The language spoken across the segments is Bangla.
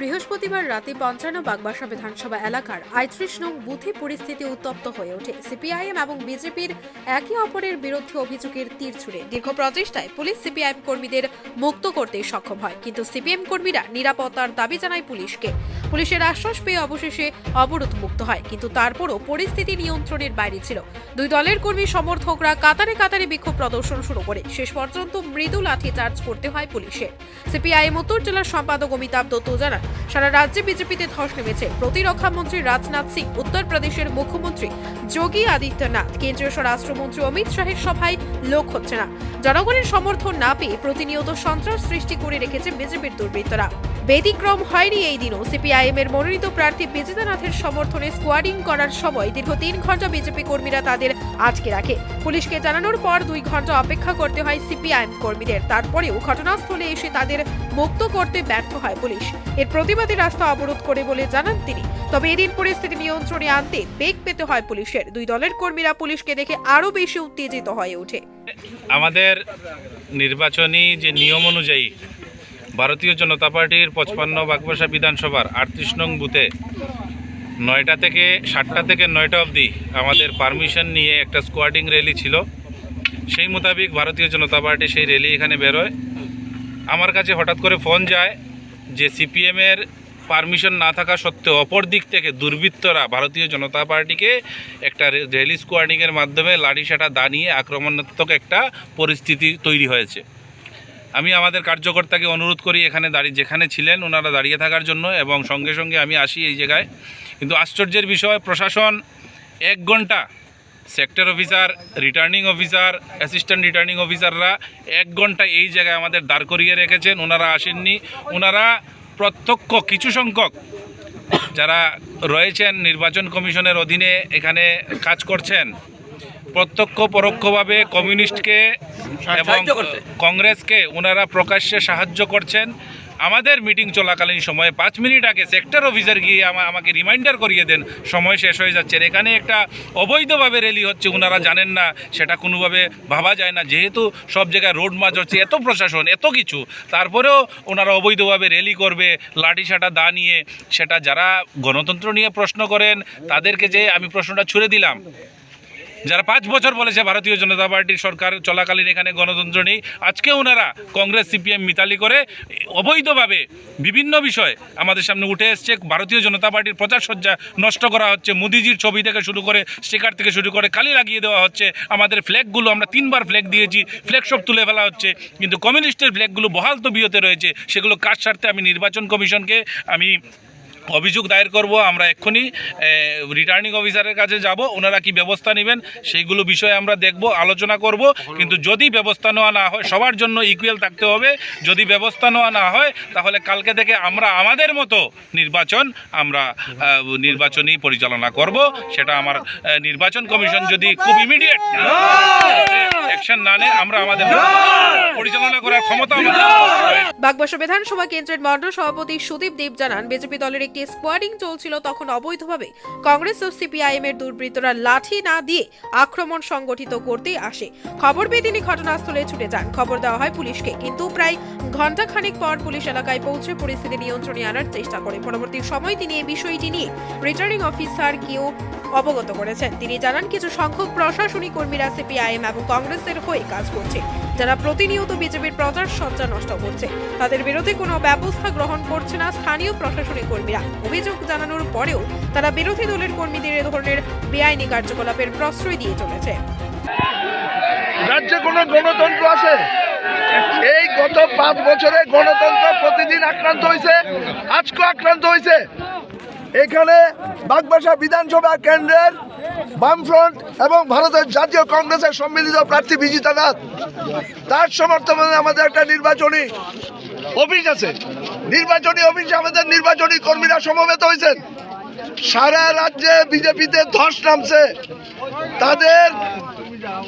বৃহস্পতিবার রাতে পঞ্চান্ন বাগবাসা বিধানসভা এলাকার ৩৫ নং বুথে পরিস্থিতি উত্তপ্ত হয়ে ওঠে। সিপিআইএম এবং বিজেপির একে অপরের বিরুদ্ধে অভিযোগের তীর ছুড়ে দীর্ঘ প্রচেষ্টায় পুলিশ সিপিআইএম কর্মীদের মুক্ত করতে সক্ষম হয়, কিন্তু সিপিএম কর্মীরা নিরাপত্তার দাবি জানায় পুলিশকে। পুলিশের আশ্বাস পেয়ে অবশেষে অবরোধ মুক্ত হয়, কিন্তু তারপরও পরিস্থিতি নিয়ন্ত্রণের বাইরে ছিল। দুই দলের কর্মী সমর্থকরা কাতারে কাতারে বিক্ষোভ প্রদর্শন শুরু করে শেষ পর্যন্ত মৃদু লাঠিচার্জ করতে হয় পুলিশের। সিপিআইএম উত্তর জেলার সম্পাদক অমিতাভ দত্ত জানান, সারা রাজ্যে বিজেপিতে ধস নেমেছে। প্রতিরক্ষা মন্ত্রী রাজনাথ সিং, উত্তরপ্রদেশের মুখ্যমন্ত্রী যোগী আদিত্যনাথ, কেন্দ্রীয় স্বরাষ্ট্রমন্ত্রী অমিত শাহের সভায় লোক হচ্ছে না। জনগণের সমর্থন না পেয়ে প্রতিনিয়ত সন্ত্রাস সৃষ্টি করে রেখেছে বিজেপির দুর্বৃত্তরা। ব্যতিক্রম হয়নি এই দিনও। সিপিআইএম এর মনোনীত প্রার্থী বিজিতানাথের সমর্থনে স্কোয়াডিং করার সময় দীর্ঘ ৩ ঘন্টা বিজেপি কর্মীরা তাদের আটকে রাখে। পুলিশকে জানানোর পর 2 ঘন্টা অপেক্ষা করতে হয় সিপিআইএম কর্মীদের। তারপরেও ঘটনাস্থলে এসে তাদের মুক্ত করতে ব্যর্থ হয় পুলিশ। এর প্রতিবাদে রাস্তা অবরোধ করে বলে জানান তিনি। তবে এদিন পরিস্থিতি নিয়ন্ত্রণে আনতে বেগ পেতে হয় পুলিশের। দুই দলের কর্মীরা পুলিশকে দেখে আরো বেশি উত্তেজিত হয়ে ওঠে। আমাদের নির্বাচনী যে নিয়ম অনুযায়ী ভারতীয় জনতা পার্টির 55 বাগবাসা বিধানসভার 38 নং বুথে 9টা থেকে 7টা থেকে 9টা অবধি আমাদের পারমিশন নিয়ে একটা স্কোয়াডিং র্যালি ছিল। সেই মোতাবেক ভারতীয় জনতা পার্টি সেই র্যালি এখানে বেরোয়। আমার কাছে হঠাৎ করে ফোন যায় যে সিপিএমের পারমিশন না থাকা সত্ত্বেও অপর দিক থেকে দুর্বৃত্তরা ভারতীয় জনতা পার্টিকে একটা র্যালি স্কোয়াডিংয়ের মাধ্যমে লাঠিসাটা দাঁড়িয়ে আক্রমণাত্মক একটা পরিস্থিতি তৈরি হয়েছে। আমি আমাদের কার্যকর্তাকে অনুরোধ করি এখানে যেখানে ছিলেন ওনারা দাঁড়িয়ে থাকার জন্য, এবং সঙ্গে সঙ্গে আমি আসি এই জায়গায়। কিন্তু আশ্চর্যের বিষয়, প্রশাসন 1 ঘন্টা, sector officer, returning officer, assistant returning অফিসাররা 1 ঘন্টা এই জায়গায় আমাদের দাঁড় করিয়ে রেখেছেন। ওনারা আসেননি। ওনারা প্রত্যক্ষ কিছু সংখ্যক যারা রয়েছেন নির্বাচন কমিশনের অধীনে এখানে কাজ করছেন, প্রত্যক্ষ পরোক্ষভাবে কমিউনিস্টকে এবং কংগ্রেসকে ওনারা প্রকাশ্যে সাহায্য করছেন। আমাদের মিটিং চলাকালীন সময়ে 5 মিনিট আগে সেক্টর অফিসার গিয়ে আমাকে রিমাইন্ডার করিয়ে দেন সময় শেষ হয়ে যাচ্ছে, এখানে একটা অবৈধভাবে র্যালি হচ্ছে, ওনারা জানেন না, সেটা কোনোভাবে ভাবা যায় না। যেহেতু সব জায়গায় রোড মার্চ হচ্ছে, এত প্রশাসন এত কিছু, তারপরেও ওনারা অবৈধভাবে র্যালি করবে লাঠিসাটা দা নিয়ে। সেটা যারা গণতন্ত্র নিয়ে প্রশ্ন করেন তাদেরকে যে আমি প্রশ্নটা ছুড়ে দিলাম, যারা 5 বছর বলেছে ভারতীয় জনতা পার্টির সরকার চলাকালীন এখানে গণতন্ত্র নেই, আজকে ওনারা কংগ্রেস সিপিএম মিতালি করে অবৈধভাবে বিভিন্ন বিষয় আমাদের সামনে উঠে এসছে। ভারতীয় জনতা পার্টির প্রচারসজ্জা নষ্ট করা হচ্ছে। মোদিজির ছবি থেকে শুরু করে স্টিকার থেকে শুরু করে কালি লাগিয়ে দেওয়া হচ্ছে। আমাদের ফ্ল্যাগগুলো, আমরা 3বার ফ্ল্যাগ দিয়েছি, ফ্ল্যাগ সব তুলে ফেলা হচ্ছে, কিন্তু কমিউনিস্টের ফ্ল্যাগগুলো বহাল তবিয়তে রয়েছে। সেগুলো কাজ সারতে আমি নির্বাচন কমিশনকে অভিযোগ দায়ের করব। আমরা এক্ষুনি রিটার্নিং অফিসারের কাছে যাব, ওনারা কি ব্যবস্থা নেবেন সেইগুলো বিষয়ে আমরা দেখব, আলোচনা করব। কিন্তু যদি ব্যবস্থা নেওয়া না হয়, সবার জন্য ইকুয়াল থাকতে হবে। যদি ব্যবস্থা নেওয়া না হয় তাহলে কালকে থেকে আমরা আমাদের মতো নির্বাচনী পরিচালনা করব। সেটা আমার নির্বাচন কমিশন যদি খুব ইমিডিয়েট অ্যাকশন না নেয়, আমরা আমাদের পরিচালনা করার ক্ষমতা আমাদের। বাগবাসা বিধানসভা কেন্দ্রের মণ্ডল সভাপতি সুদীপ দেব জানান, বিজেপি দলের একটি স্কোয়াডিং চলছিল, তখন অবৈধভাবে কংগ্রেস ও সিপিআইএম এর দুর্বৃত্তরা লাঠি না দিয়ে আক্রমণ সংগঠিত করতে আসে। খবর পেয়ে তিনি ঘটনাস্থলে ছুটে যান। খবর দেওয়া হয় পুলিশকে, কিন্তু প্রায় ঘণ্টাখানেক পর পুলিশ এলাকায় পৌঁছে পরিস্থিতি নিয়ন্ত্রণে আনার চেষ্টা করে। পরবর্তী সময় তিনি এই বিষয়টি নিয়ে রিটার্নিং অফিসারকেও অবগত করেছেন। তিনি জানান, কিছু সংখ্যক প্রশাসনিক কর্মীরা সিপিআইএম এবং কংগ্রেসের হয়ে কাজ করছে, যারা প্রতিনিয়ত বিজেপির প্রচার সজ্জা নষ্ট করছে। তাদের বিরুদ্ধে কোনো ব্যবস্থা গ্রহণ করছে না স্থানীয় প্রশাসনিক কর্মীরা। অভিযোগ জানানোর পরেও তারা বিরোধী দলের কর্মীদের এ ধরনের বেআইনি কার্যকলাপের প্রশ্রয় দিয়ে চলেছে। রাজ্যে কোনো গণতন্ত্র আছে? এই গত 5 বছরে গণতন্ত্র প্রতিদিন আক্রান্ত হয়েছে, আজকে আক্রান্ত হয়েছে। এখানে বাগবাসা বিধানসভা কেন্দ্রের বামফ্রন্ট এবং ভারতের জাতীয় কংগ্রেসের সম্মিলিত প্রার্থী বিজিতানাথ, তার সমর্থনে আমাদের একটা নির্বাচনী অফিস আছে। নির্বাচনী অফিসে আমাদের নির্বাচনী কর্মীরা সমবেত হয়েছেন। সারা রাজ্যে বিজেপিতে ধস নামছে। তাদের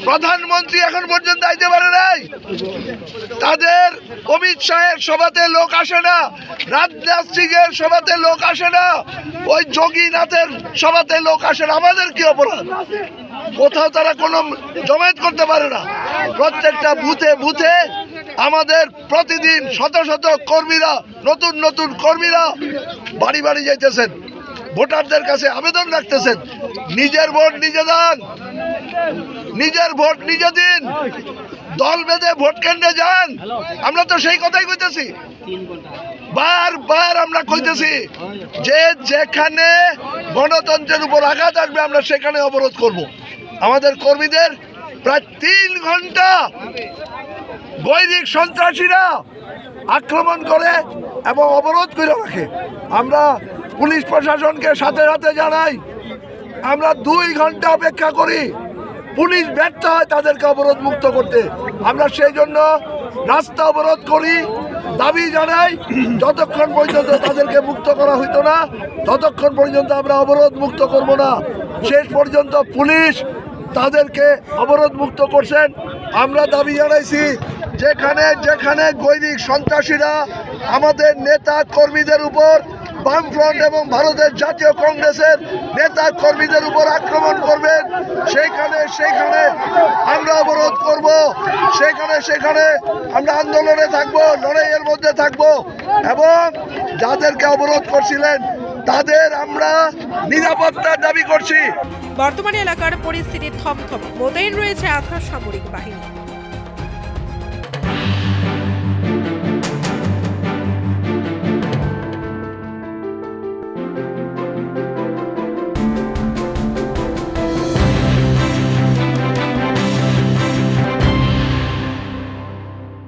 প্রধানমন্ত্রী এখন পর্যন্ত আইতে পারে নাই। তাদের অমিত শাহের সভাতে লোক আসে না, রাজনাথ সিং এর সভাতে লোক আসে না, ওই যোগীনাথের সভাতে লোক আসে না। আমাদের কি অপরাধ? কোথাও তারা কোনো জমায়েত করতে পারে না। প্রত্যেকটা বুথে বুথে আমাদের প্রতিদিন শত শত কর্মীরা, নতুন নতুন কর্মীরা বাড়ি বাড়ি যাইতেছেন, ভোটারদের কাছে আবেদন রাখতেছেন, নিজের ভোট নিজে দেন, নিজের ভোট নিজে দিন, দল বেঁধে ভোট কেন্দ্রে যান। আমরা তো সেই কথাই কইতেছি, বারবার আমরা কইতেছি যে যেখানে গণতন্ত্রের উপর আঘাত আসবে আমরা সেখানে অবরোধ করব। আমাদের কর্মীদের প্রায় 3 ঘন্টা বৈদিক সন্ত্রাসীরা আক্রমণ করে এবং অবরোধ করে রাখে। আমরা পুলিশ প্রশাসনকে সাথে সাথে জানাই, আমরা 2 ঘন্টা অপেক্ষা করি, পুলিশ ব্যর্থ হয় তাদেরকে অবরোধ মুক্ত করতে। আমরা সেই জন্য রাস্তা অবরোধ করি, দাবি জানাই, যতক্ষণ পর্যন্ত তাদেরকে মুক্ত করা হইতো না ততক্ষণ পর্যন্ত আমরা অবরোধ মুক্ত করব না। শেষ পর্যন্ত পুলিশ তাদেরকে অবরোধ মুক্ত করছেন। আমরা দাবি জানাইছি, যেখানে যেখানে গৈরিক সন্ত্রাসীরা আমাদের নেতা কর্মীদের উপর, বামফ্রন্ট এবং ভারতের জাতীয় কংগ্রেসের নেতা কর্মীদের উপর আক্রমণ করবেন, সেখানে সেখানে আমরা অবরোধ করব, সেখানে সেখানে আমরা আন্দোলনে থাকব, লড়াইয়ের মধ্যে থাকব এবং যাদেরকে অবরোধ করছিলেন তাদের আমরা নিরাপত্তার দাবি করছি। বর্তমানে এলাকার পরিস্থিতি থমথমে, মোতায়েন রয়েছে আধা সামরিক বাহিনী।